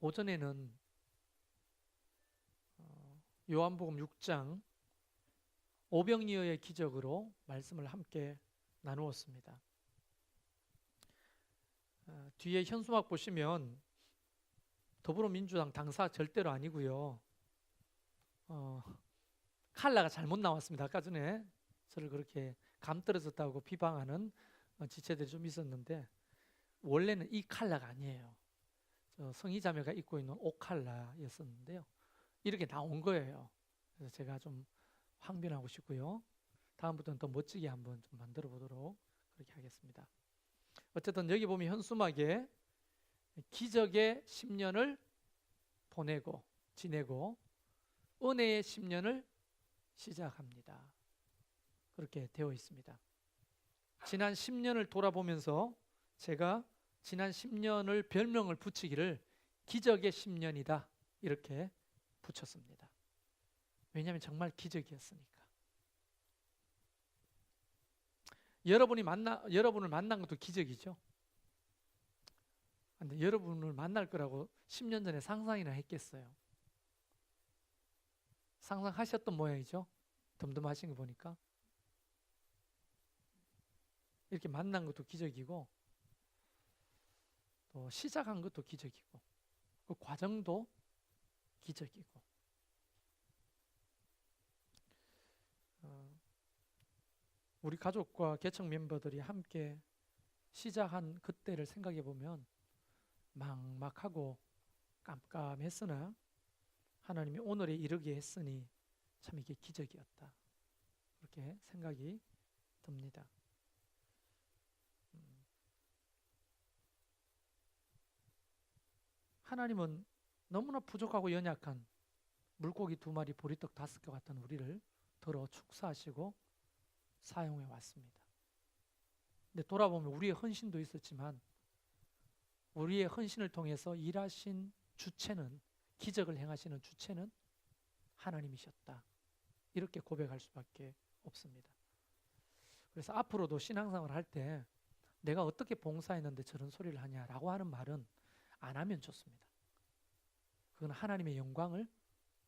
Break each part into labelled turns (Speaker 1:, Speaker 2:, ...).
Speaker 1: 오전에는 요한복음 6장 오병이어의 기적으로 말씀을 함께 나누었습니다. 뒤에 현수막 보시면 더불어민주당 당사 절대로 아니고요. 칼라가 잘못 나왔습니다. 아까 전에 저를 그렇게 감떨어졌다고 비방하는 지체들이 좀 있었는데 원래는 이 칼라가 아니에요. 성희자매가 입고 있는 옷 칼라였었는데요. 이렇게 나온 거예요. 그래서 제가 좀 항변하고 싶고요. 다음부터는 더 멋지게 한번 좀 만들어 보도록 그렇게 하겠습니다. 어쨌든 여기 보면 현수막에 기적의 10년을 보내고 지내고 은혜의 10년을 시작합니다. 그렇게 되어 있습니다. 지난 10년을 돌아보면서 제가 지난 10년을 별명을 붙이기를 기적의 10년이다 이렇게 붙였습니다. 왜냐하면 정말 기적이었으니까. 여러분을 만난 것도 기적이죠. 근데 여러분을 만날 거라고 10년 전에 상상이나 했겠어요. 상상하셨던 모양이죠. 덤덤하신 거 보니까. 이렇게 만난 것도 기적이고 또 시작한 것도 기적이고 그 과정도 기적이고 우리 가족과 개척 멤버들이 함께 시작한 그때를 생각해 보면 막막하고 깜깜했으나 하나님이 오늘에 이르게 했으니 참 이게 기적이었다. 그렇게 생각이 듭니다. 하나님은 너무나 부족하고 연약한 물고기 2마리 보리떡 5개 같은 우리를 들어 축사하시고 사용해 왔습니다. 근데 돌아보면 우리의 헌신도 있었지만 우리의 헌신을 통해서 일하신 주체는 기적을 행하시는 주체는 하나님이셨다. 이렇게 고백할 수밖에 없습니다. 그래서 앞으로도 신앙생활을 할 때 내가 어떻게 봉사했는데 저런 소리를 하냐라고 하는 말은 안 하면 좋습니다. 그건 하나님의 영광을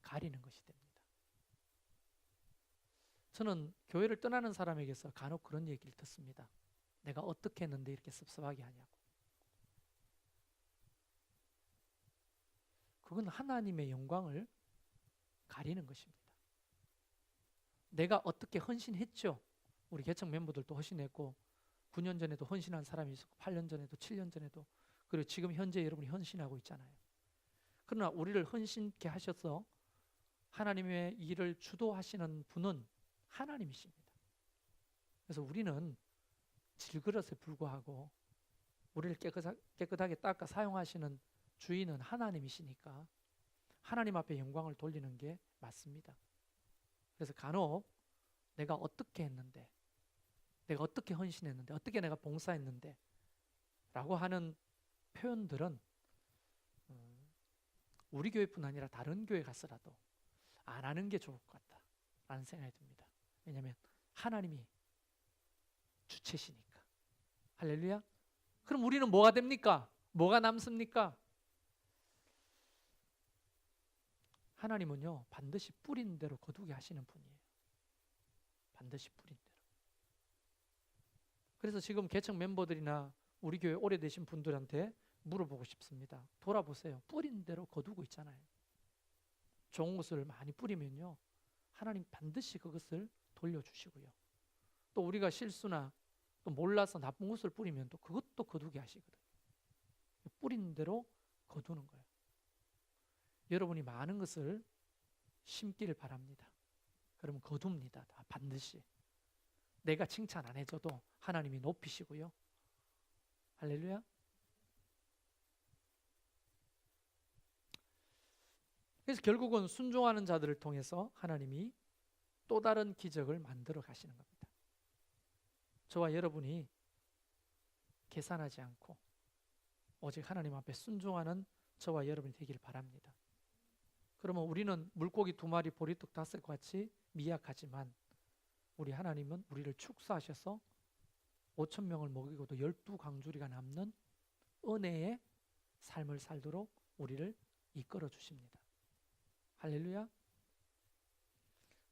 Speaker 1: 가리는 것이 됩니다. 저는 교회를 떠나는 사람에게서 간혹 그런 얘기를 듣습니다. 내가 어떻게 했는데 이렇게 섭섭하게 하냐고. 그건 하나님의 영광을 가리는 것입니다. 내가 어떻게 헌신했죠? 우리 개척 멤버들도 헌신했고 9년 전에도 헌신한 사람이 있었고 8년 전에도 7년 전에도 그리고 지금 현재 여러분이 헌신하고 있잖아요. 그러나 우리를 헌신케 하셔서 하나님의 일을 주도하시는 분은 하나님이십니다. 그래서 우리는 질그릇에 불과하고 우리를 깨끗하게 닦아 사용하시는 주인은 하나님이시니까 하나님 앞에 영광을 돌리는 게 맞습니다. 그래서 간혹 내가 어떻게 했는데, 내가 어떻게 헌신했는데, 어떻게 내가 봉사했는데 라고 하는 표현들은 우리 교회뿐 아니라 다른 교회 갔으라도 안 하는 게 좋을 것 같다라는 생각이 듭니다. 왜냐하면 하나님이 주체시니까. 할렐루야. 그럼 우리는 뭐가 됩니까? 뭐가 남습니까? 하나님은요 반드시 뿌린 대로 거두게 하시는 분이에요. 반드시 뿌린 대로. 그래서 지금 개척 멤버들이나 우리 교회 오래되신 분들한테 물어보고 싶습니다. 돌아보세요. 뿌린 대로 거두고 있잖아요. 좋은 것을 많이 뿌리면요 하나님 반드시 그것을 돌려주시고요. 또 우리가 실수나 또 몰라서 나쁜 것을 뿌리면 또 그것도 거두게 하시거든요. 뿌린 대로 거두는 거예요. 여러분이 많은 것을 심기를 바랍니다. 그러면 거둡니다. 다 반드시. 내가 칭찬 안 해줘도 하나님이 높이시고요. 할렐루야. 그래서 결국은 순종하는 자들을 통해서 하나님이 또 다른 기적을 만들어 가시는 겁니다. 저와 여러분이 계산하지 않고 오직 하나님 앞에 순종하는 저와 여러분이 되기를 바랍니다. 그러면 우리는 물고기 2마리 보리떡 5개 같이 미약하지만 우리 하나님은 우리를 축사하셔서 5,000명을 먹이고도 12광주리가 남는 은혜의 삶을 살도록 우리를 이끌어 주십니다. 할렐루야.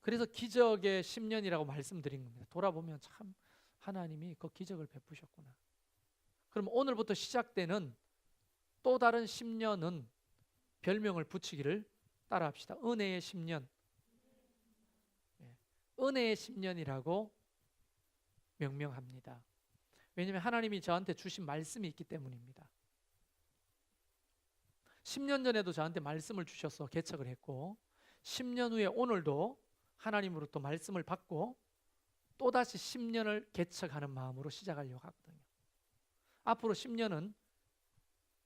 Speaker 1: 그래서 기적의 10년이라고 말씀드린 겁니다. 돌아보면 참 하나님이 그 기적을 베푸셨구나. 그럼 오늘부터 시작되는 또 다른 10년은 별명을 붙이기를 따라합시다. 은혜의 10년. 은혜의 10년이라고 명명합니다. 왜냐하면 하나님이 저한테 주신 말씀이 있기 때문입니다. 10년 전에도 저한테 말씀을 주셔서 개척을 했고 10년 후에 오늘도 하나님으로부터 말씀을 받고 또다시 10년을 개척하는 마음으로 시작하려고 하거든요. 앞으로 10년은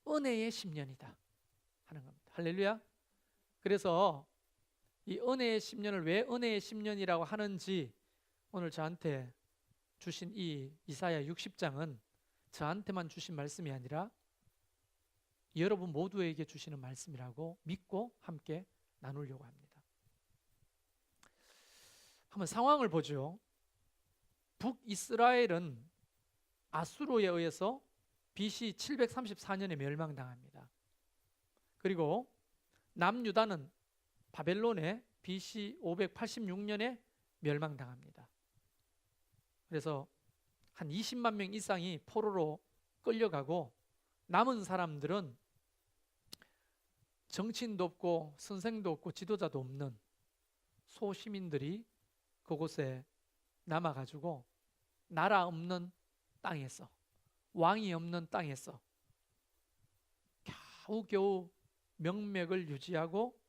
Speaker 1: 은혜의 10년이다 하는 겁니다. 할렐루야. 그래서 이 은혜의 10년을 왜 은혜의 10년이라고 하는지 오늘 저한테 주신 이 이사야 60장은 저한테만 주신 말씀이 아니라 여러분 모두에게 주시는 말씀이라고 믿고 함께 나누려고 합니다. 한번 상황을 보죠. 북이스라엘은 아수르에 의해서 BC 734년에 멸망당합니다. 그리고 남유다는 바벨론에 BC 586년에 멸망당합니다. 그래서 한 20만 명 이상이 포로로 끌려가고 남은 사람들은 정치인도 없고 선생도 없고 지도자도 없는 소시민들이 그곳에 남아가지고 나라 없는 땅에서 왕이 없는 땅에서 겨우겨우 명맥을 유지하고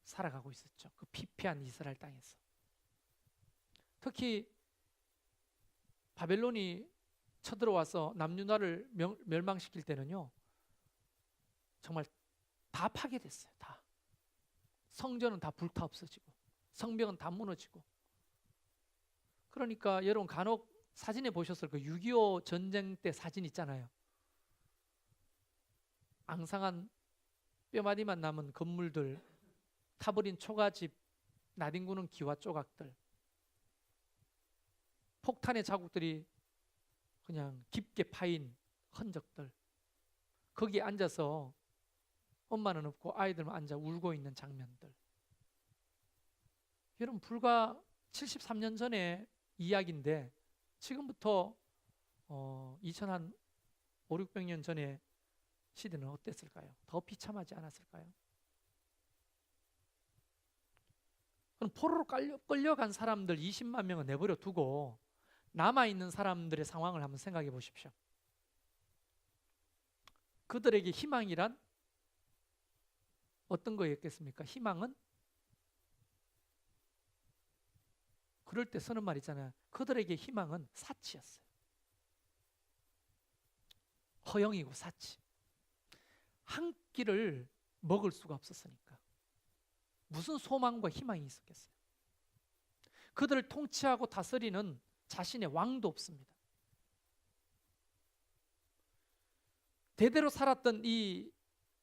Speaker 1: 살아가고 있었죠. 그 피폐한 이스라엘 땅에서. 특히 바벨론이 쳐들어와서 남유다를 멸망시킬 때는요, 정말 다 파괴됐어요. 다. 성전은 다 불타 없어지고 성벽은 다 무너지고. 그러니까 여러분 간혹 사진에 보셨을 그 6.25 전쟁 때 사진 있잖아요. 앙상한 뼈마디만 남은 건물들, 타버린 초가집, 나뒹구는 기와 조각들, 폭탄의 자국들이 그냥 깊게 파인 흔적들, 거기에 앉아서 엄마는 없고 아이들만 앉아 울고 있는 장면들. 여러분 불과 73년 전의 이야기인데 지금부터 2005, 600년 전의 시대는 어땠을까요? 더 비참하지 않았을까요? 그럼 포로로 끌려간 사람들 20만 명을 내버려 두고 남아있는 사람들의 상황을 한번 생각해 보십시오. 그들에게 희망이란 어떤 거였겠습니까? 희망은 그럴 때 쓰는 말 있잖아요. 그들에게 희망은 사치였어요. 허영이고 사치. 한 끼를 먹을 수가 없었으니까 무슨 소망과 희망이 있었겠어요? 그들을 통치하고 다스리는 자신의 왕도 없습니다. 대대로 살았던 이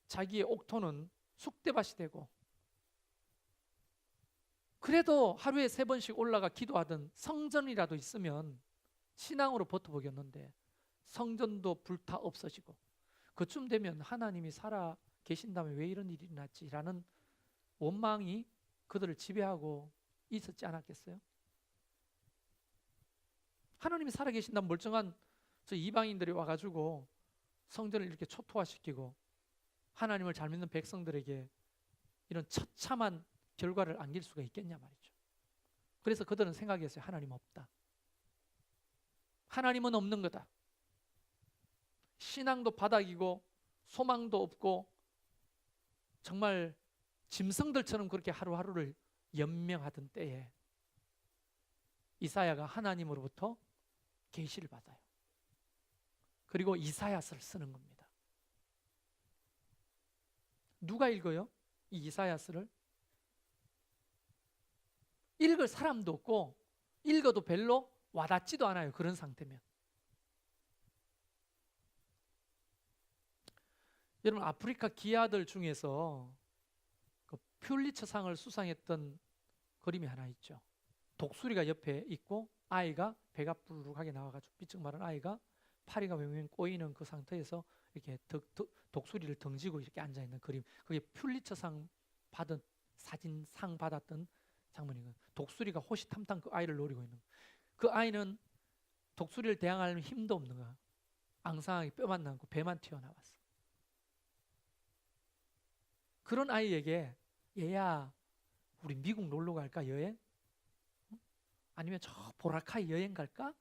Speaker 1: 자기의 옥토는 쑥대밭이 되고, 그래도 하루에 3번씩 올라가 기도하던 성전이라도 있으면 신앙으로 버텨보겠는데 성전도 불타 없어지고, 그쯤 되면 하나님이 살아 계신다면 왜 이런 일이 났지라는 원망이 그들을 지배하고 있었지 않았겠어요? 하나님이 살아 계신다면 멀쩡한 저 이방인들이 와가지고 성전을 이렇게 초토화시키고 하나님을 잘 믿는 백성들에게 이런 처참한 결과를 안길 수가 있겠냐 말이죠. 그래서 그들은 생각했어요. 하나님 없다. 하나님은 없는 거다. 신앙도 바닥이고 소망도 없고 정말 짐승들처럼 그렇게 하루하루를 연명하던 때에 이사야가 하나님으로부터 계시를 받아요. 그리고 이사야서를 쓰는 겁니다. 누가 읽어요? 이 이사야서를? 읽을 사람도 없고 읽어도 별로 와닿지도 않아요. 그런 상태면. 여러분 아프리카 기아들 중에서 그 퓰리처상을 수상했던 그림이 하나 있죠. 독수리가 옆에 있고 아이가 배가 부르르하게 나와가지고 삐쩍 마른 아이가 파리가 맹맹 꼬이는 그 상태에서 이렇게 독수리를 던지고 이렇게 앉아 있는 그림. 그게 퓰리처상 받은 사진상 받았던 장면이거든요. 독수리가 호시탐탐 그 아이를 노리고 있는 거예요. 그 아이는 독수리를 대항할 힘도 없는 거야. 앙상하게 뼈만 남고 배만 튀어나왔어. 그런 아이에게 얘야 우리 미국 놀러 갈까 여행? 아니면 저 보라카이 여행 갈까?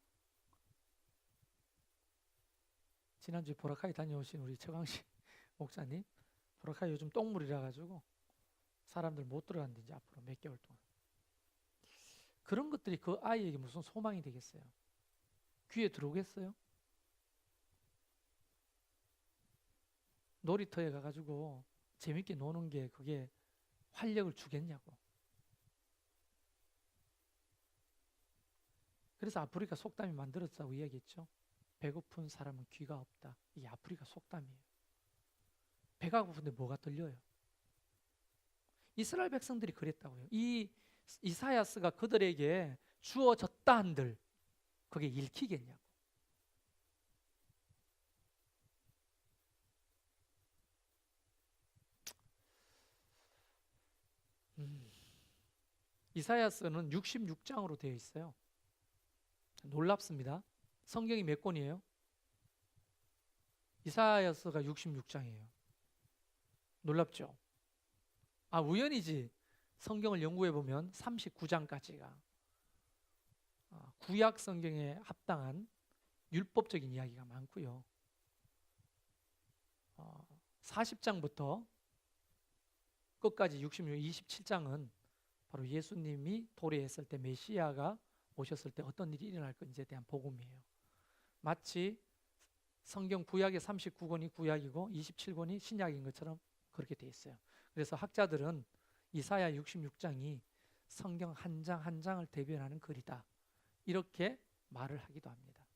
Speaker 1: 지난주에 보라카이 다녀오신 우리 최광식 목사님, 보라카이 요즘 똥물이라 가지고 사람들 못 들어간대 이제 앞으로 몇 개월 동안. 그런 것들이 그 아이에게 무슨 소망이 되겠어요? 귀에 들어오겠어요? 놀이터에 가가지고 재밌게 노는 게 그게 활력을 주겠냐고. 그래서 아프리카 속담이 만들었다고 이야기했죠. 배고픈 사람은 귀가 없다. 이게 아프리카 속담이에요. 배가 고픈데 뭐가 들려요? 이스라엘 백성들이 그랬다고요. 이 이사야스가 그들에게 주어졌다 한들 그게 읽히겠냐고. 이사야스는 66장으로 되어 있어요. 놀랍습니다. 성경이 몇 권이에요? 이사야서가 66장이에요. 놀랍죠? 아, 우연이지. 성경을 연구해 보면 39장까지가 구약 성경에 합당한 율법적인 이야기가 많고요. 40장부터 끝까지 66, 27장은 바로 예수님이 도래했을 때 메시아가 오셨을 때 어떤 일이 일어날 건지에 대한 복음이에요. 마치 성경 구약의 39권이 구약이고 27권이 신약인 것처럼 그렇게 돼 있어요. 그래서 학자들은 이사야 66장이 성경 한 장 한 장을 대변하는 글이다. 이렇게 말을 하기도 합니다.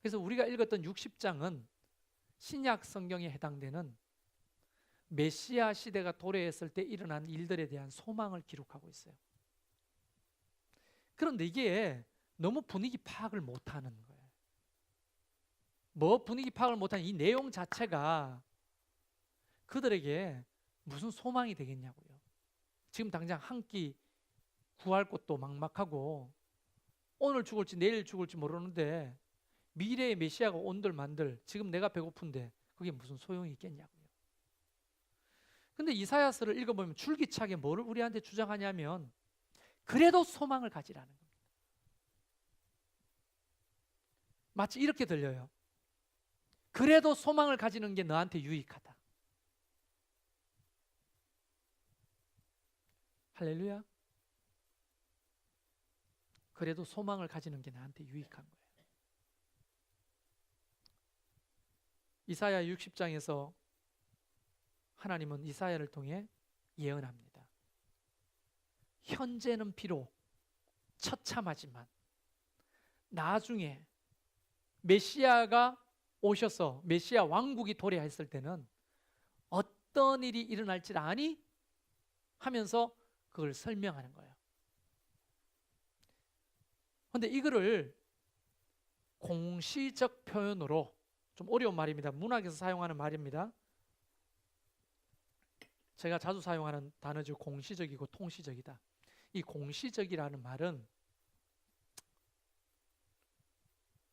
Speaker 1: 그래서 우리가 읽었던 60장은 신약 성경에 해당되는 메시아 시대가 도래했을 때 일어난 일들에 대한 소망을 기록하고 있어요. 그런데 이게 너무 분위기 파악을 못하는 거예요. 뭐 분위기 파악을 못하는 이 내용 자체가 그들에게 무슨 소망이 되겠냐고요. 지금 당장 한 끼 구할 곳도 막막하고 오늘 죽을지 내일 죽을지 모르는데 미래의 메시아가 온들 만들 지금 내가 배고픈데 그게 무슨 소용이 있겠냐고요. 근데 이사야서를 읽어보면 줄기차게 뭐를 우리한테 주장하냐면 그래도 소망을 가지라는 겁니다. 마치 이렇게 들려요. 그래도 소망을 가지는 게 너한테 유익하다. 할렐루야. 그래도 소망을 가지는 게 나한테 유익한 거예요. 이사야 60장에서 하나님은 이사야를 통해 예언합니다. 현재는 비록 처참하지만 나중에 메시아가 오셔서 메시아 왕국이 도래했을 때는 어떤 일이 일어날지 아니? 하면서 그걸 설명하는 거예요. 그런데 이거를 공시적 표현으로, 좀 어려운 말입니다. 문학에서 사용하는 말입니다. 제가 자주 사용하는 단어죠. 공시적이고 통시적이다. 이 공시적이라는 말은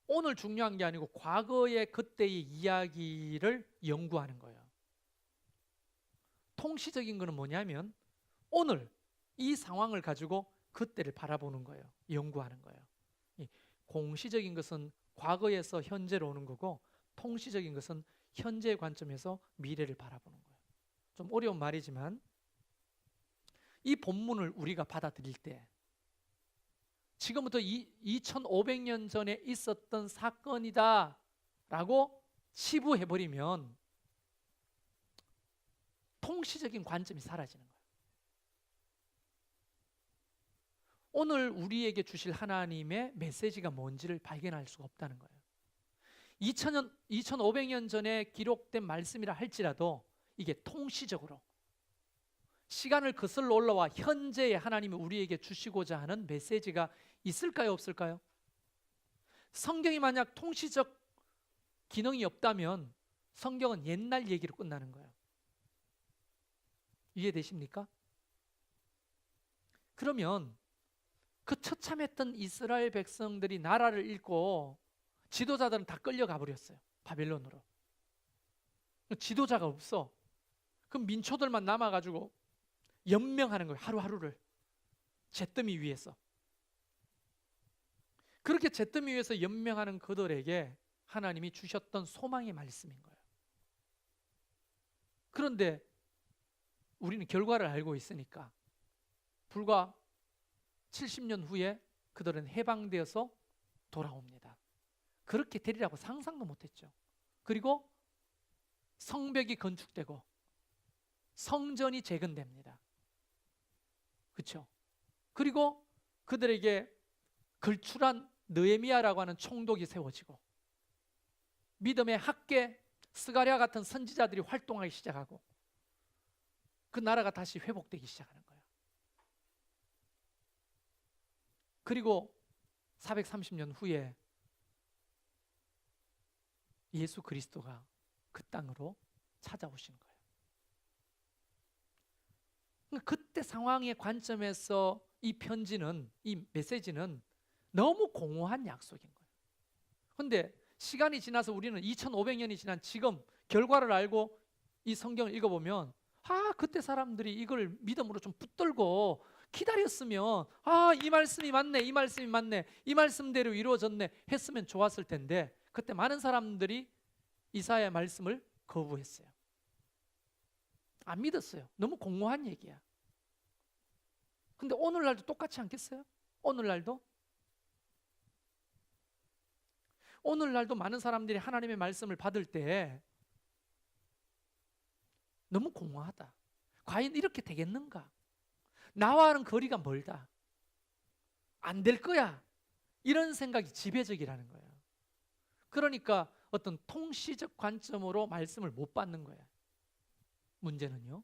Speaker 1: 오늘 중요한 게 아니고 과거의 그때의 이야기를 연구하는 거예요. 통시적인 거는 뭐냐면 오늘 이 상황을 가지고 그때를 바라보는 거예요. 연구하는 거예요. 공시적인 것은 과거에서 현재로 오는 거고 통시적인 것은 현재의 관점에서 미래를 바라보는 거예요. 좀 어려운 말이지만 이 본문을 우리가 받아들일 때 지금부터 2500년 전에 있었던 사건이다 라고 치부해버리면 통시적인 관점이 사라지는 거예요. 오늘 우리에게 주실 하나님의 메시지가 뭔지를 발견할 수가 없다는 거예요. 2500년 전에 기록된 말씀이라 할지라도 이게 통시적으로 시간을 거슬러 올라와 현재의 하나님이 우리에게 주시고자 하는 메시지가 있을까요, 없을까요? 성경이 만약 통시적 기능이 없다면 성경은 옛날 얘기로 끝나는 거예요. 이해되십니까? 그러면 그 처참했던 이스라엘 백성들이 나라를 잃고 지도자들은 다 끌려가 버렸어요. 바벨론으로. 지도자가 없어. 그럼 민초들만 남아가지고 연명하는 거예요. 하루하루를. 잿더미 위에서. 그렇게 잿더미 위에서 연명하는 그들에게 하나님이 주셨던 소망의 말씀인 거예요. 그런데 우리는 결과를 알고 있으니까 불과 70년 후에 그들은 해방되어서 돌아옵니다. 그렇게 되리라고 상상도 못했죠. 그리고 성벽이 건축되고 성전이 재건됩니다. 그렇죠? 그리고 그들에게 걸출한 느헤미야라고 하는 총독이 세워지고 믿음의 학계 스가랴 같은 선지자들이 활동하기 시작하고 그 나라가 다시 회복되기 시작하는 거예요. 그리고 430년 후에 예수 그리스도가 그 땅으로 찾아오신 거예요. 그때 상황의 관점에서 이 편지는, 이 메시지는 너무 공허한 약속인 거예요. 그런데 시간이 지나서 우리는 2500년이 지난 지금 결과를 알고 이 성경을 읽어보면 그때 사람들이 이걸 믿음으로 좀 붙들고 기다렸으면 이 말씀이 맞네, 이 말씀이 맞네, 이 말씀대로 이루어졌네 했으면 좋았을 텐데 그때 많은 사람들이 이사야의 말씀을 거부했어요. 안 믿었어요. 너무 공허한 얘기야. 근데 오늘날도 똑같지 않겠어요? 오늘날도 많은 사람들이 하나님의 말씀을 받을 때 너무 공허하다. 과연 이렇게 되겠는가? 나와는 거리가 멀다. 안 될 거야. 이런 생각이 지배적이라는 거예요. 그러니까 어떤 통시적 관점으로 말씀을 못 받는 거예요. 문제는요.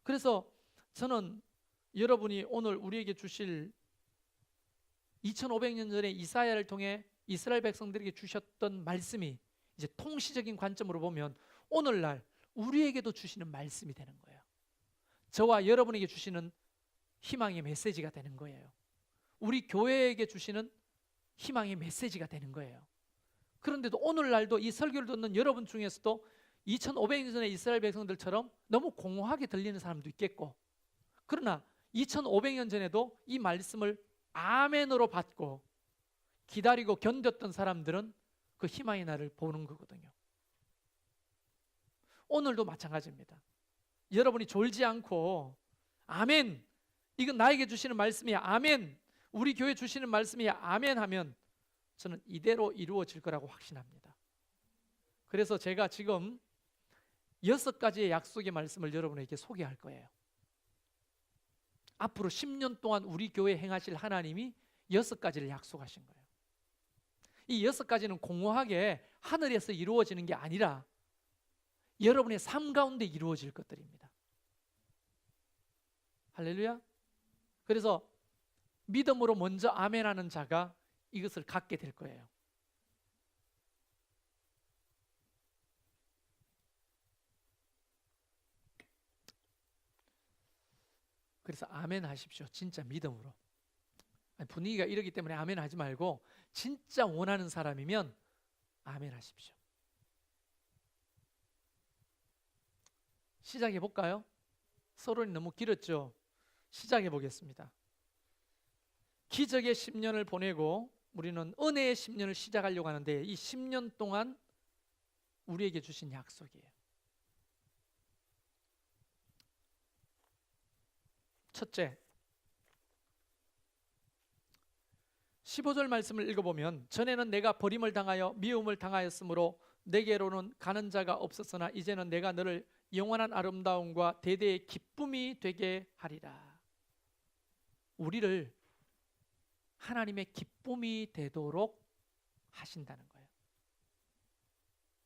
Speaker 1: 그래서 저는 여러분이 오늘 우리에게 주실 2500년 전에 이사야를 통해 이스라엘 백성들에게 주셨던 말씀이 이제 통시적인 관점으로 보면 오늘날 우리에게도 주시는 말씀이 되는 거예요. 저와 여러분에게 주시는 희망의 메시지가 되는 거예요. 우리 교회에게 주시는 희망의 메시지가 되는 거예요. 그런데도 오늘날도 이 설교를 듣는 여러분 중에서도 2500년 전에 이스라엘 백성들처럼 너무 공허하게 들리는 사람도 있겠고, 그러나 2500년 전에도 이 말씀을 아멘으로 받고 기다리고 견뎠던 사람들은 그 희망의 날을 보는 거거든요. 오늘도 마찬가지입니다. 여러분이 졸지 않고 아멘, 이건 나에게 주시는 말씀이야, 아멘, 우리 교회 주시는 말씀이야, 아멘 하면 저는 이대로 이루어질 거라고 확신합니다. 그래서 제가 지금 6가지의 약속의 말씀을 여러분에게 소개할 거예요. 앞으로 10년 동안 우리 교회에 행하실 하나님이 6가지를 약속하신 거예요. 이 6가지는 공허하게 하늘에서 이루어지는 게 아니라 여러분의 삶 가운데 이루어질 것들입니다. 할렐루야. 그래서 믿음으로 먼저 아멘하는 자가 이것을 갖게 될 거예요. 그래서 아멘 하십시오. 진짜 믿음으로. 분위기가 이러기 때문에 아멘 하지 말고 진짜 원하는 사람이면 아멘 하십시오. 시작해 볼까요? 서론이 너무 길었죠? 시작해 보겠습니다. 기적의 10년을 보내고 우리는 은혜의 10년을 시작하려고 하는데 이 10년 동안 우리에게 주신 약속이에요. 첫째, 15절 말씀을 읽어보면 전에는 내가 버림을 당하여 미움을 당하였으므로 내게로는 가는 자가 없었으나 이제는 내가 너를 영원한 아름다움과 대대의 기쁨이 되게 하리라. 우리를 하나님의 기쁨이 되도록 하신다는 거예요.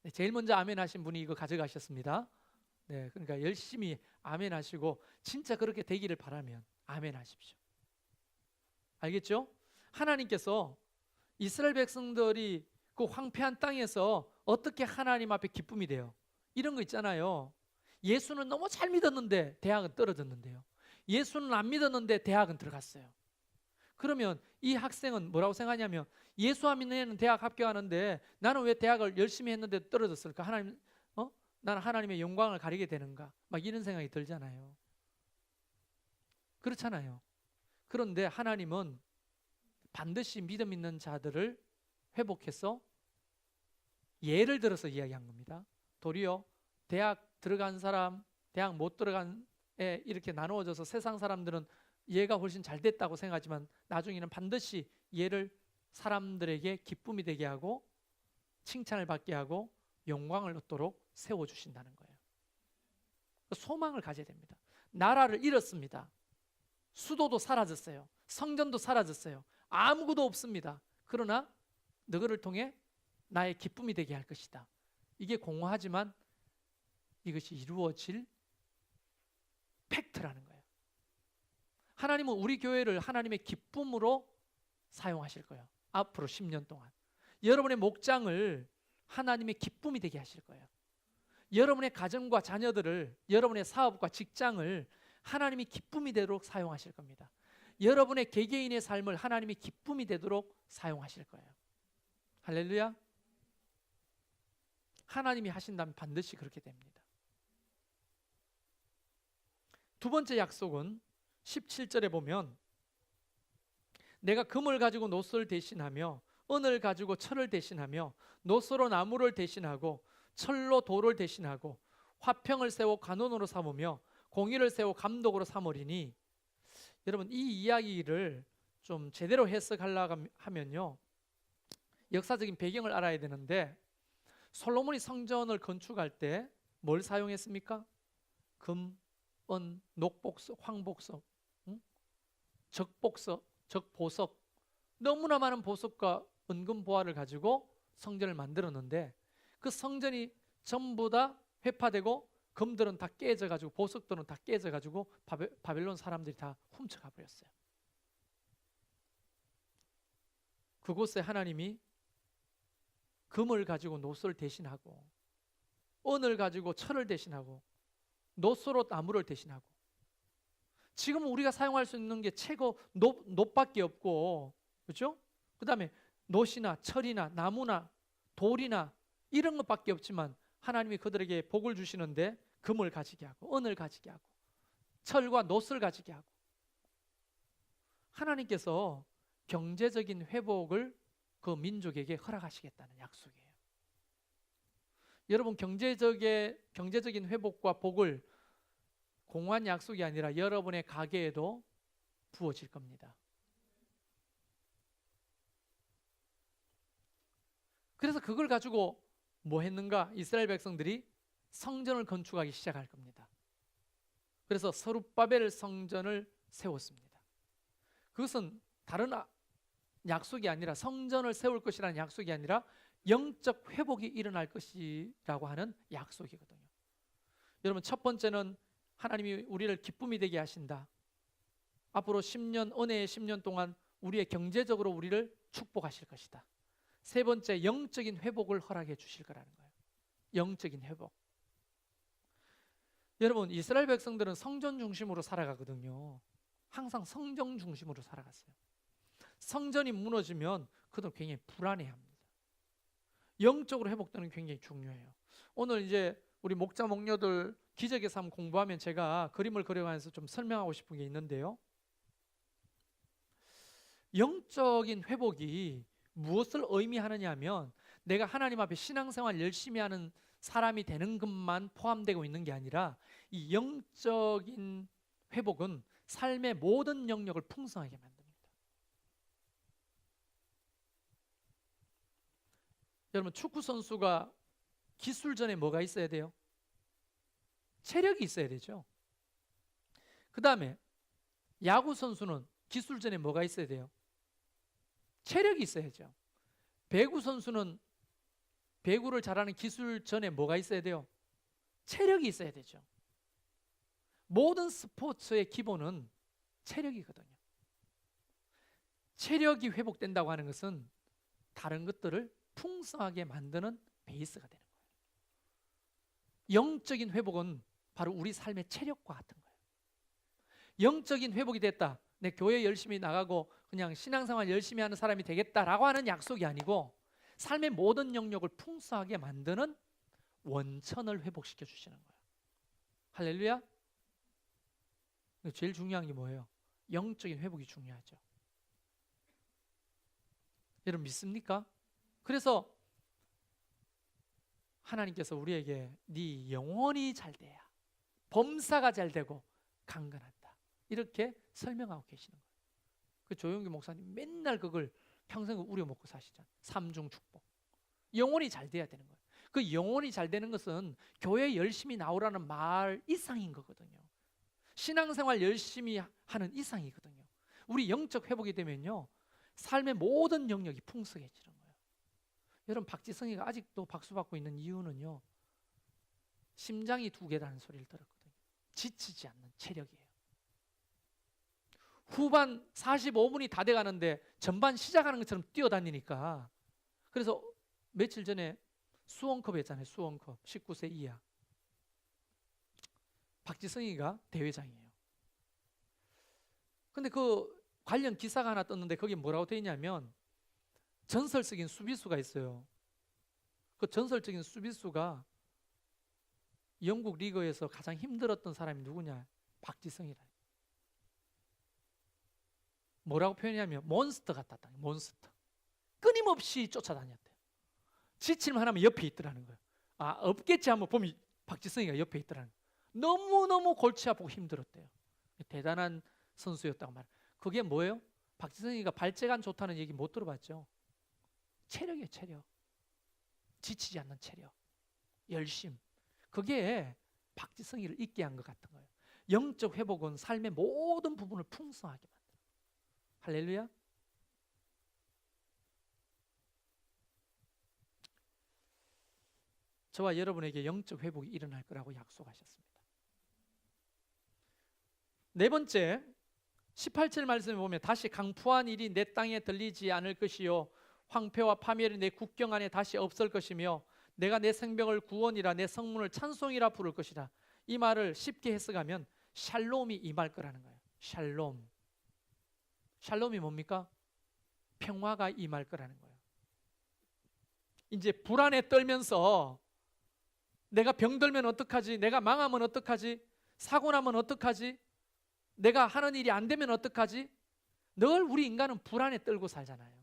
Speaker 1: 네, 제일 먼저 아멘 하신 분이 이거 가져가셨습니다. 네, 그러니까 열심히 아멘 하시고 진짜 그렇게 되기를 바라면 아멘 하십시오. 알겠죠? 하나님께서 이스라엘 백성들이 그 황폐한 땅에서 어떻게 하나님 앞에 기쁨이 돼요? 이런 거 있잖아요. 예수는 너무 잘 믿었는데 대학은 떨어졌는데요. 예수는 안 믿었는데 대학은 들어갔어요. 그러면 이 학생은 뭐라고 생각하냐면, 예수 안 믿는 애는 대학 합격하는데 나는 왜 대학을 열심히 했는데 떨어졌을까? 하나님, 나는 하나님의 영광을 가리게 되는가? 막 이런 생각이 들잖아요. 그렇잖아요. 그런데 하나님은 반드시 믿음 있는 자들을 회복해서 예를 들어서 이야기한 겁니다. 도리어 대학 들어간 사람, 대학 못 들어간 애 이렇게 나누어져서 세상 사람들은 얘가 훨씬 잘 됐다고 생각하지만 나중에는 반드시 얘를 사람들에게 기쁨이 되게 하고 칭찬을 받게 하고 영광을 얻도록 세워주신다는 거예요. 소망을 가져야 됩니다. 나라를 잃었습니다. 수도도 사라졌어요. 성전도 사라졌어요. 아무것도 없습니다. 그러나 너희를 통해 나의 기쁨이 되게 할 것이다. 이게 공허하지만 이것이 이루어질 팩트라는 거예요. 하나님은 우리 교회를 하나님의 기쁨으로 사용하실 거예요. 앞으로 10년 동안 여러분의 목장을 하나님의 기쁨이 되게 하실 거예요. 여러분의 가정과 자녀들을, 여러분의 사업과 직장을 하나님이 기쁨이 되도록 사용하실 겁니다. 여러분의 개개인의 삶을 하나님이 기쁨이 되도록 사용하실 거예요. 할렐루야. 하나님이 하신다면 반드시 그렇게 됩니다. 두 번째 약속은 17절에 보면, 내가 금을 가지고 노소를 대신하며 은을 가지고 철을 대신하며 노소로 나무를 대신하고 철로 돌을 대신하고 화평을 세워 관원으로 삼으며 공의를 세워 감독으로 삼으리니. 여러분, 이 이야기를 좀 제대로 해석하려고 하면요, 역사적인 배경을 알아야 되는데, 솔로몬이 성전을 건축할 때 뭘 사용했습니까? 금, 은, 녹복석, 황복석, 적복석, 적보석, 너무나 많은 보석과 은금 보화를 가지고 성전을 만들었는데, 그 성전이 전부 다 회파되고 금들은 다 깨져가지고 보석들은 다 깨져가지고 바벨론 사람들이 다 훔쳐가 버렸어요. 그곳에 하나님이 금을 가지고 노소를 대신하고 은을 가지고 철을 대신하고 노소로 나무를 대신하고, 지금 우리가 사용할 수 있는 게 최고 놋밖에 없고, 그렇죠? 그 다음에 놋이나 철이나 나무나 돌이나 이런 것밖에 없지만 하나님이 그들에게 복을 주시는데 금을 가지게 하고 은을 가지게 하고 철과 놋을 가지게 하고, 하나님께서 경제적인 회복을 그 민족에게 허락하시겠다는 약속이에요. 여러분, 경제적인 회복과 복을 공허한 약속이 아니라 여러분의 가게에도 부어질 겁니다. 그래서 그걸 가지고 뭐 했는가? 이스라엘 백성들이 성전을 건축하기 시작할 겁니다. 그래서 스룹바벨 성전을 세웠습니다. 그것은 다른 약속이 아니라, 성전을 세울 것이라는 약속이 아니라 영적 회복이 일어날 것이라고 하는 약속이거든요. 여러분, 첫 번째는 하나님이 우리를 기쁨이 되게 하신다. 앞으로 10년, 은혜의 10년 동안 우리의 경제적으로 우리를 축복하실 것이다. 세 번째, 영적인 회복을 허락해 주실 거라는 거예요. 영적인 회복. 여러분, 이스라엘 백성들은 성전 중심으로 살아가거든요. 항상 성전 중심으로 살아갔어요. 성전이 무너지면 그들은 굉장히 불안해합니다. 영적으로 회복되는 게 굉장히 중요해요. 오늘 이제 우리 목자 목녀들 기적의 삶 공부하면 제가 그림을 그려가면서 좀 설명하고 싶은 게 있는데요, 영적인 회복이 무엇을 의미하느냐 하면, 내가 하나님 앞에 신앙생활 열심히 하는 사람이 되는 것만 포함되고 있는 게 아니라, 이 영적인 회복은 삶의 모든 영역을 풍성하게 만듭니다. 여러분, 축구 선수가 기술전에 뭐가 있어야 돼요? 체력이 있어야 되죠. 그 다음에 야구 선수는 기술전에 뭐가 있어야 돼요? 체력이 있어야죠. 배구 선수는 배구를 잘하는 기술전에 뭐가 있어야 돼요? 체력이 있어야 되죠. 모든 스포츠의 기본은 체력이거든요. 체력이 회복된다고 하는 것은 다른 것들을 풍성하게 만드는 베이스가 되는 거예요. 영적인 회복은 바로 우리 삶의 체력과 같은 거예요. 영적인 회복이 됐다, 내 교회 열심히 나가고 그냥 신앙생활 열심히 하는 사람이 되겠다라고 하는 약속이 아니고 삶의 모든 영역을 풍성하게 만드는 원천을 회복시켜 주시는 거예요. 할렐루야. 제일 중요한 게 뭐예요? 영적인 회복이 중요하죠. 여러분 믿습니까? 그래서 하나님께서 우리에게 네 영혼이 잘 돼야 범사가 잘 되고 강건한다, 이렇게 설명하고 계시는 거예요. 그 조용기 목사님 맨날 그걸 평생 우려먹고 사시잖아요. 삼중 축복. 영혼이 잘 돼야 되는 거예요. 그 영혼이 잘 되는 것은 교회 열심히 나오라는 말 이상인 거거든요. 신앙생활 열심히 하는 이상이거든요. 우리 영적 회복이 되면요, 삶의 모든 영역이 풍성해지는 거예요. 여러분 박지성이가 아직도 박수 받고 있는 이유는요, 심장이 2개라는 소리를 들었거든요. 지치지 않는 체력이에요. 후반 45분이 다 돼가는데 전반 시작하는 것처럼 뛰어다니니까. 그래서 며칠 전에 수원컵 했잖아요. 수원컵 19세 이하. 박지성이가 대회장이에요. 근데 그 관련 기사가 하나 떴는데 거기 뭐라고 되어 있냐면 전설적인 수비수가 있어요. 그 전설적인 수비수가 영국 리그에서 가장 힘들었던 사람이 누구냐? 박지성이라. 뭐라고 표현하냐면 몬스터 같았다. 몬스터. 끊임없이 쫓아다녔대요. 지칠만 하면 옆에 있더라는 거예요. 아, 없겠지 하면 보면 박지성이가 옆에 있더라는 거예요. 너무너무 골치 아프고 힘들었대요. 대단한 선수였다고 말해요. 그게 뭐예요? 박지성이가 발재간 좋다는 얘기 못 들어봤죠? 체력이에요, 체력. 지치지 않는 체력, 열심. 그게 박지성이를 있게 한 것 같은 거예요. 영적 회복은 삶의 모든 부분을 풍성하게 만들어요. 할렐루야. 저와 여러분에게 영적 회복이 일어날 거라고 약속하셨습니다. 네 번째, 18절 말씀에 보면 다시 강포한 일이 내 땅에 들리지 않을 것이요 황폐와 파멸이 내 국경 안에 다시 없을 것이며 내가 내 생명을 구원이라 내 성문을 찬송이라 부를 것이라. 이 말을 쉽게 해석하면 샬롬이 임할 거라는 거예요. 샬롬. 샬롬이 뭡니까? 평화가 임할 거라는 거예요. 이제 불안에 떨면서 내가 병들면 어떡하지? 내가 망하면 어떡하지? 사고 나면 어떡하지? 내가 하는 일이 안 되면 어떡하지? 늘 우리 인간은 불안에 떨고 살잖아요.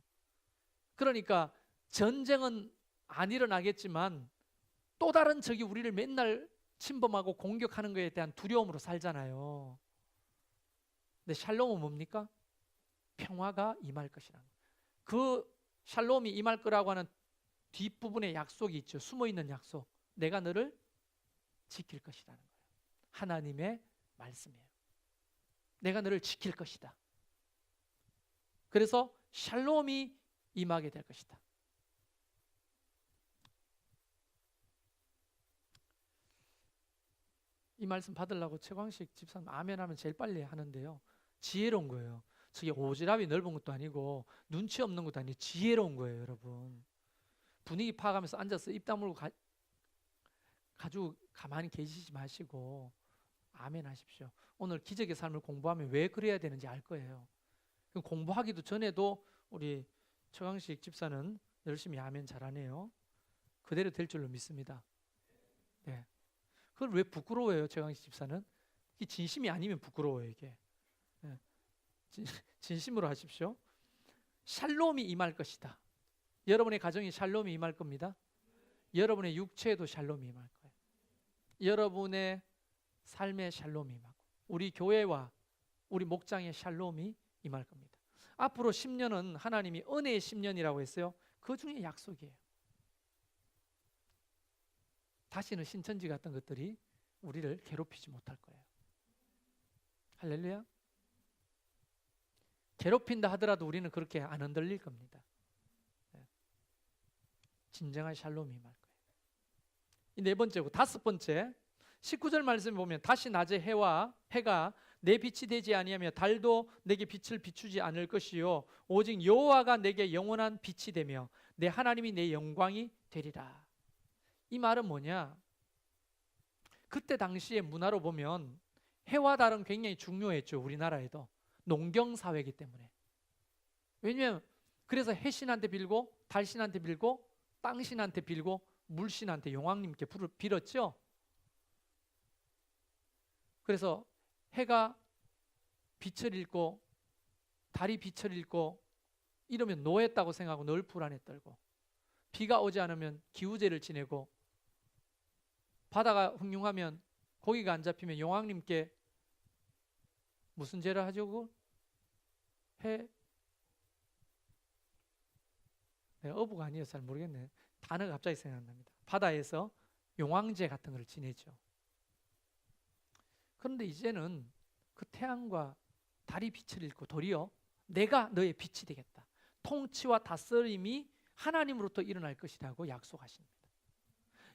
Speaker 1: 그러니까 전쟁은 안 일어나겠지만 또 다른 적이 우리를 맨날 침범하고 공격하는 것에 대한 두려움으로 살잖아요. 근데 샬롬은 뭡니까? 평화가 임할 것이라는 거예요. 그 샬롬이 임할 거라고 하는 뒷부분에 약속이 있죠. 숨어있는 약속. 내가 너를 지킬 것이라는 거예요. 하나님의 말씀이에요. 내가 너를 지킬 것이다. 그래서 샬롬이 임하게 될 것이다. 이 말씀 받으려고 최광식 집사님 아멘 하면 제일 빨리 하는데요, 지혜로운 거예요. 저게 오지랖이 넓은 것도 아니고 눈치 없는 것도 아니고 지혜로운 거예요. 여러분 분위기 파악하면서 앉아서 입 다물고 가지고 가만히 계시지 마시고 아멘 하십시오. 오늘 기적의 삶을 공부하면 왜 그래야 되는지 알 거예요. 공부하기도 전에도 우리 최광식 집사는 열심히 아멘 잘하네요. 그대로 될 줄로 믿습니다. 네. 그걸 왜 부끄러워해요? 최광식 집사는 이게 진심이 아니면 부끄러워요. 이게 네. 진심으로 하십시오. 샬롬이 임할 것이다. 여러분의 가정에 샬롬이 임할 겁니다. 여러분의 육체에도 샬롬이 임할 거예요. 여러분의 삶의 샬롬이 임하고 우리 교회와 우리 목장의 샬롬이 임할 겁니다. 앞으로 10년은 하나님이 은혜의 10년이라고 했어요. 그 중에 약속이에요. 다시는 신천지 같은 것들이 우리를 괴롭히지 못할 거예요. 할렐루야. 괴롭힌다 하더라도 우리는 그렇게 안 흔들릴 겁니다. 진정한 샬롬이 임할 거예요. 이 네 번째고, 다섯 번째 19절 말씀에 보면 다시 낮에 해가 내 빛이 되지 아니하며 달도 내게 빛을 비추지 않을 것이요 오직 여호와가 내게 영원한 빛이 되며 내 하나님이 내 영광이 되리라. 이 말은 뭐냐? 그때 당시의 문화로 보면 해와 달은 굉장히 중요했죠. 우리나라에도 농경사회이기 때문에. 왜냐하면 그래서 해신한테 빌고 달신한테 빌고 땅신한테 빌고 물신한테 용왕님께 빌었죠. 그래서 해가 빛을 잃고 달이 빛을 잃고 이러면 노했다고 생각하고 늘 불안에 떨고, 비가 오지 않으면 기우제를 지내고, 바다가 흉흉하면 고기가 안 잡히면 용왕님께 무슨 제를 하죠? 내가 어부가 아니어서 잘 모르겠네. 단어가 갑자기 생각납니다. 바다에서 용왕제 같은 걸 지내죠. 그런데 이제는 그 태양과 달이 빛을 잃고 도리어 내가 너의 빛이 되겠다. 통치와 다스림이 하나님으로부터 일어날 것이라고 약속하십니다.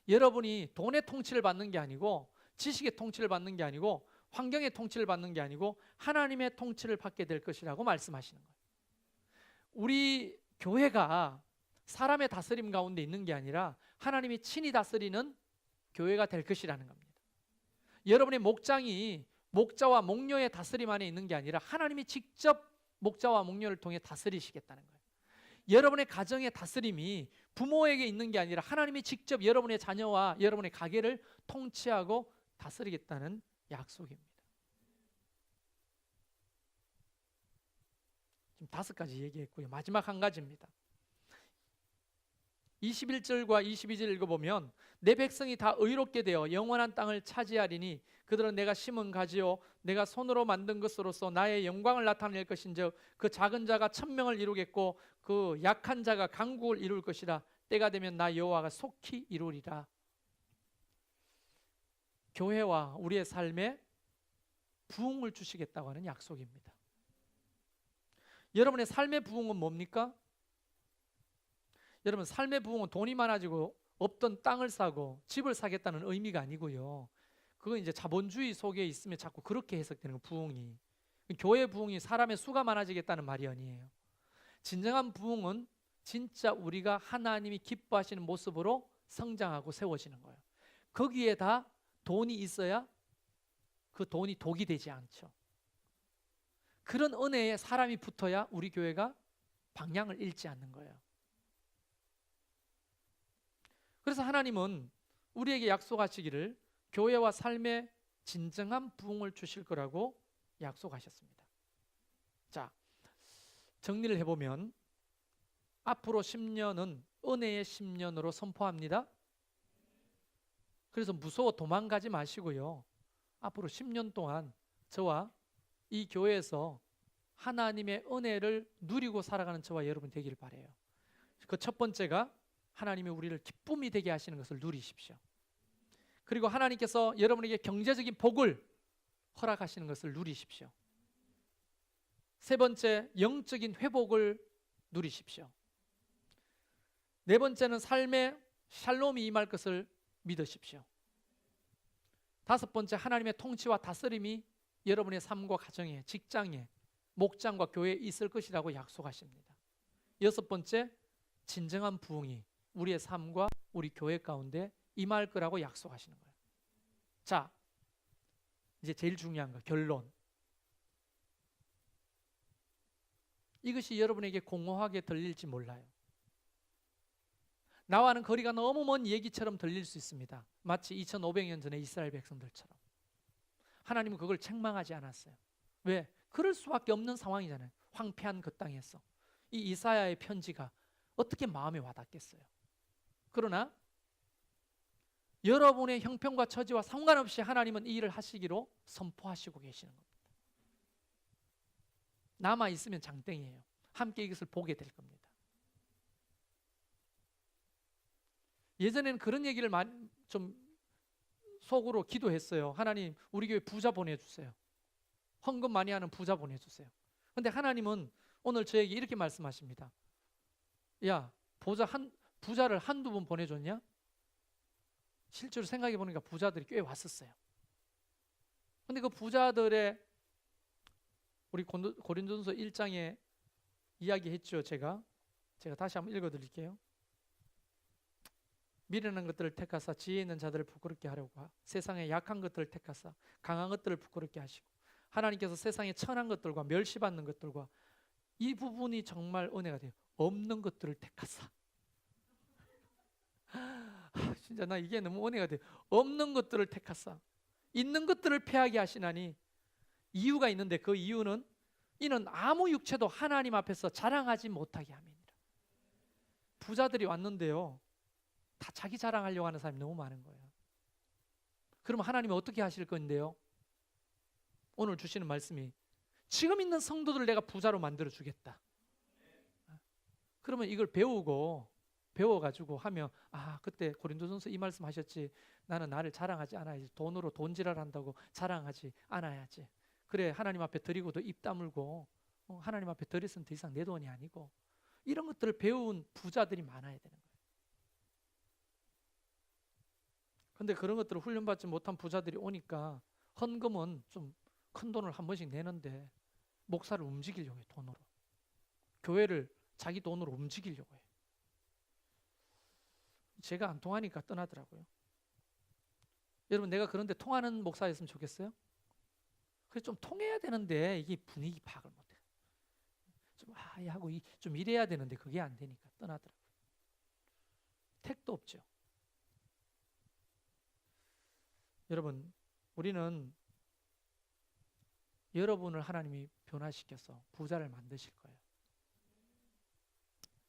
Speaker 1: 여러분이 돈의 통치를 받는 게 아니고, 지식의 통치를 받는 게 아니고, 환경의 통치를 받는 게 아니고 하나님의 통치를 받게 될 것이라고 말씀하시는 거예요. 우리 교회가 사람의 다스림 가운데 있는 게 아니라 하나님이 친히 다스리는 교회가 될 것이라는 겁니다. 여러분의 목장이 목자와 목녀의 다스림 안에 있는 게 아니라 하나님이 직접 목자와 목녀를 통해 다스리시겠다는 거예요. 여러분의 가정의 다스림이 부모에게 있는 게 아니라 하나님이 직접 여러분의 자녀와 여러분의 가게를 통치하고 다스리겠다는 약속입니다. 지금 5가지 얘기했고요. 마지막 한 가지입니다. 21절과 22절 읽어보면 내 백성이 다 의롭게 되어 영원한 땅을 차지하리니 그들은 내가 심은 가지요 내가 손으로 만든 것으로서 나의 영광을 나타낼 것인즉 그 작은 자가 천명을 이루겠고 그 약한 자가 강국을 이룰 것이라. 때가 되면 나 여호와가 속히 이루리라. 교회와 우리의 삶에 부흥을 주시겠다고 하는 약속입니다. 여러분의 삶의 부흥은 뭡니까? 여러분, 삶의 부흥은 돈이 많아지고 없던 땅을 사고 집을 사겠다는 의미가 아니고요. 그건 이제 자본주의 속에 있으면 자꾸 그렇게 해석되는 거, 부흥이. 교회 부흥이 사람의 수가 많아지겠다는 말이 아니에요. 진정한 부흥은 진짜 우리가 하나님이 기뻐하시는 모습으로 성장하고 세워지는 거예요. 거기에 다 돈이 있어야 그 돈이 독이 되지 않죠. 그런 은혜에 사람이 붙어야 우리 교회가 방향을 잃지 않는 거예요. 그래서 하나님은 우리에게 약속하시기를 교회와 삶에 진정한 부흥을 주실 거라고 약속하셨습니다. 자, 정리를 해보면 앞으로 10년은 은혜의 10년으로 선포합니다. 그래서 무서워 도망가지 마시고요. 앞으로 10년 동안 저와 이 교회에서 하나님의 은혜를 누리고 살아가는 저와 여러분 되길 바라요. 그 첫 번째가 하나님이 우리를 기쁨이 되게 하시는 것을 누리십시오. 그리고 하나님께서 여러분에게 경제적인 복을 허락하시는 것을 누리십시오. 세 번째, 영적인 회복을 누리십시오. 네 번째는 삶의 샬롬이 임할 것을 믿으십시오. 다섯 번째, 하나님의 통치와 다스림이 여러분의 삶과 가정에, 직장에, 목장과 교회에 있을 것이라고 약속하십니다. 여섯 번째, 진정한 부흥이 우리의 삶과 우리 교회 가운데 임할 거라고 약속하시는 거예요. 자, 이제 제일 중요한 거, 결론. 이것이 여러분에게 공허하게 들릴지 몰라요. 나와는 거리가 너무 먼 얘기처럼 들릴 수 있습니다. 마치 2500년 전에 이스라엘 백성들처럼. 하나님은 그걸 책망하지 않았어요. 왜? 그럴 수밖에 없는 상황이잖아요. 황폐한 그 땅에서 이 이사야의 편지가 어떻게 마음에 와닿겠어요? 그러나 여러분의 형편과 처지와 상관없이 하나님은 이 일을 하시기로 선포하시고 계시는 겁니다. 남아있으면 장땡이에요. 함께 이것을 보게 될 겁니다. 예전에는 그런 얘기를 좀 속으로 기도했어요. 하나님, 우리 교회 부자 보내주세요. 헌금 많이 하는 부자 보내주세요. 그런데 하나님은 오늘 저에게 이렇게 말씀하십니다. 야, 부자를 한두 번 보내줬냐? 실제로 생각해 보니까 부자들이 꽤 왔었어요. 그런데 그 부자들의 우리 고린도전서 1장에 이야기했죠. 제가 다시 한번 읽어드릴게요. 미련한 것들을 택하사 지혜 있는 자들을 부끄럽게 하려고 세상의 약한 것들을 택하사 강한 것들을 부끄럽게 하시고 하나님께서 세상의 천한 것들과 멸시받는 것들과 이 부분이 정말 은혜가 돼요. 없는 것들을 택하사. 진짜 나 이게 너무 은혜가 돼요. 없는 것들을 택하사 있는 것들을 패하게 하시나니 이유가 있는데 그 이유는 이는 아무 육체도 하나님 앞에서 자랑하지 못하게 함이니라. 부자들이 왔는데요, 다 자기 자랑하려고 하는 사람이 너무 많은 거예요. 그럼 하나님은 어떻게 하실 건데요? 오늘 주시는 말씀이 지금 있는 성도들을 내가 부자로 만들어 주겠다. 그러면 이걸 배워가지고 하면 그때 고린도전서 이 말씀 하셨지. 나는 나를 자랑하지 않아야지. 돈으로 돈지랄 한다고 자랑하지 않아야지. 그래 하나님 앞에 드리고도 입 다물고 하나님 앞에 드렸으면 더 이상 내 돈이 아니고 이런 것들을 배운 부자들이 많아야 되는 거예요. 근데 그런 것들을 훈련받지 못한 부자들이 오니까 헌금은 좀 큰 돈을 한 번씩 내는데 목사를 움직이려고 해요. 돈으로. 교회를 자기 돈으로 움직이려고 해요. 제가 안 통하니까 떠나더라고요. 여러분 내가 그런데 통하는 목사였으면 좋겠어요? 그래서 좀 통해야 되는데 이게 분위기 파악을 못해요. 좀 하고 좀 이래야 되는데 그게 안 되니까 떠나더라고요. 택도 없죠. 여러분 우리는 여러분을 하나님이 변화시켜서 부자를 만드실 거예요.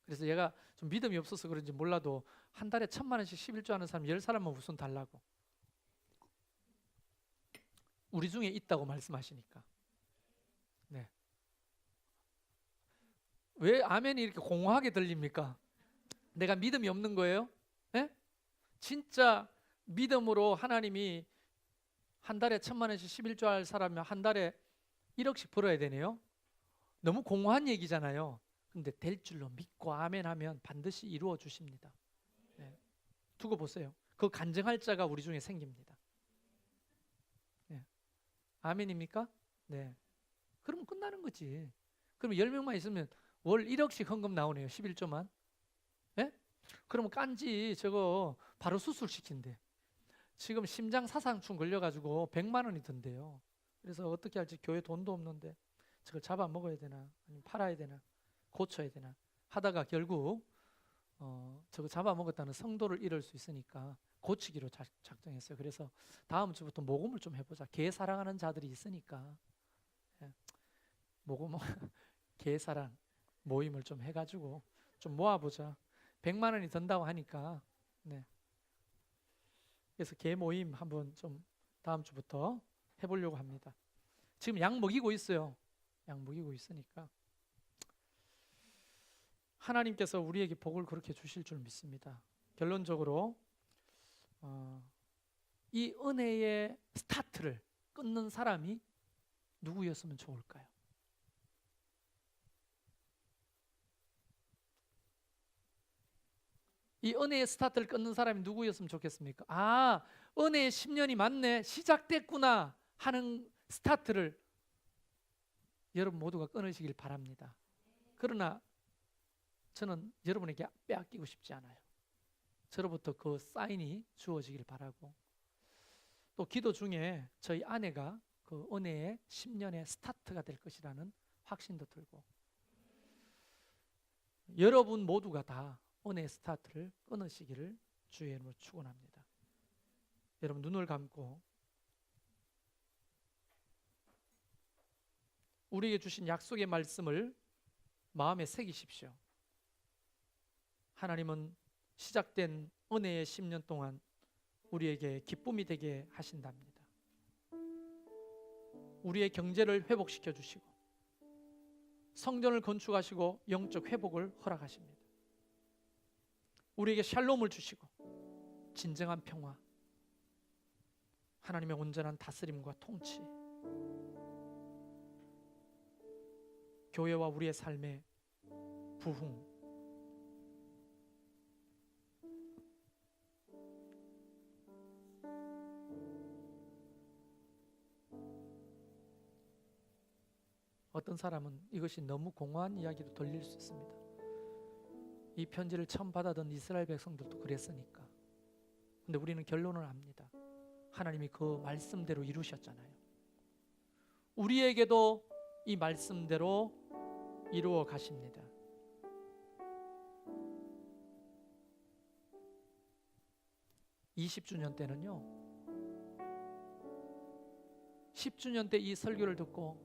Speaker 1: 그래서 얘가 좀 믿음이 없어서 그런지 몰라도 한 달에 1,000만 원씩 11조 하는 사람 10사람만 우선 달라고. 우리 중에 있다고 말씀하시니까. 네. 왜 아멘이 이렇게 공허하게 들립니까? 내가 믿음이 없는 거예요? 네? 진짜 믿음으로 하나님이 한 달에 1,000만 원씩 11조 할 사람이면 한 달에 1억씩 벌어야 되네요. 너무 공허한 얘기잖아요. 근데 될 줄로 믿고 아멘 하면 반드시 이루어 주십니다. 네. 두고 보세요. 그 간증할 자가 우리 중에 생깁니다. 네. 아멘입니까? 네. 그럼 끝나는 거지. 그럼 10명만 있으면 월 1억씩 헌금 나오네요. 11조만. 네? 그러면 깐지 저거 바로 수술시킨대. 지금 심장 사상충 걸려가지고 100만 원이 든대요. 그래서 어떻게 할지 교회 돈도 없는데 저걸 잡아 먹어야 되나 아니면 팔아야 되나 고쳐야 되나 하다가 결국 저거 잡아 먹었다는 성도를 잃을 수 있으니까 고치기로 작정했어요. 그래서 다음 주부터 모금을 좀 해보자. 개 사랑하는 자들이 있으니까 모금 개 사랑 모임을 좀 해가지고 좀 모아보자. 100만 원이 든다고 하니까 네. 그래서 개 모임 한번 좀 다음 주부터 해보려고 합니다. 지금 약 먹이고 있어요. 약 먹이고 있으니까 하나님께서 우리에게 복을 그렇게 주실 줄 믿습니다. 결론적으로 이 은혜의 스타트를 끊는 사람이 누구였으면 좋을까요? 이 은혜의 스타트를 끊는 사람이 누구였으면 좋겠습니까? 은혜의 10년이 맞네, 시작됐구나 하는 스타트를 여러분 모두가 끊으시길 바랍니다. 그러나 저는 여러분에게 빼앗기고 싶지 않아요. 저로부터 그 사인이 주어지길 바라고, 또 기도 중에 저희 아내가 그 은혜의 10년의 스타트가 될 것이라는 확신도 들고, 여러분 모두가 다 은혜의 스타트를 끊으시기를 주의 이름으로 축원합니다. 여러분 눈을 감고 우리에게 주신 약속의 말씀을 마음에 새기십시오. 하나님은 시작된 은혜의 10년 동안 우리에게 기쁨이 되게 하신답니다. 우리의 경제를 회복시켜 주시고 성전을 건축하시고 영적 회복을 허락하십니다. 우리에게 샬롬을 주시고 진정한 평화, 하나님의 온전한 다스림과 통치, 교회와 우리의 삶의 부흥, 어떤 사람은 이것이 너무 공허한 이야기로 들릴 수 있습니다. 이 편지를 처음 받아든 이스라엘 백성들도 그랬으니까. 근데 우리는 결론을 압니다. 하나님이 그 말씀대로 이루셨잖아요. 우리에게도 이 말씀대로 이루어 가십니다. (20주년) 때는요, 10주년 때 이 설교를 듣고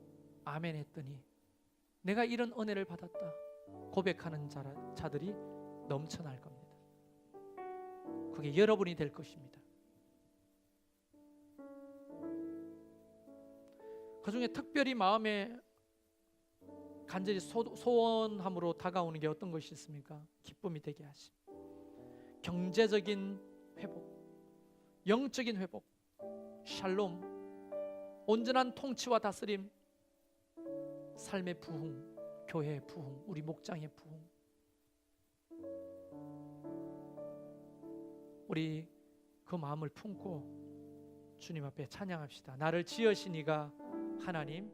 Speaker 1: 아멘 했더니 내가 이런 은혜를 받았다 고백하는 자들이 넘쳐날 겁니다. 그게 여러분이 될 것입니다. 그 중에 특별히 마음에 간절히 소원함으로 다가오는 게 어떤 것이 있습니까? 기쁨이 되게 하심, 경제적인 회복, 영적인 회복, 샬롬, 온전한 통치와 다스림, 삶의 부흥, 교회의 부흥, 우리 목장의 부흥. 우리 그 마음을 품고 주님 앞에 찬양합시다. 나를 지으신 이가 하나님,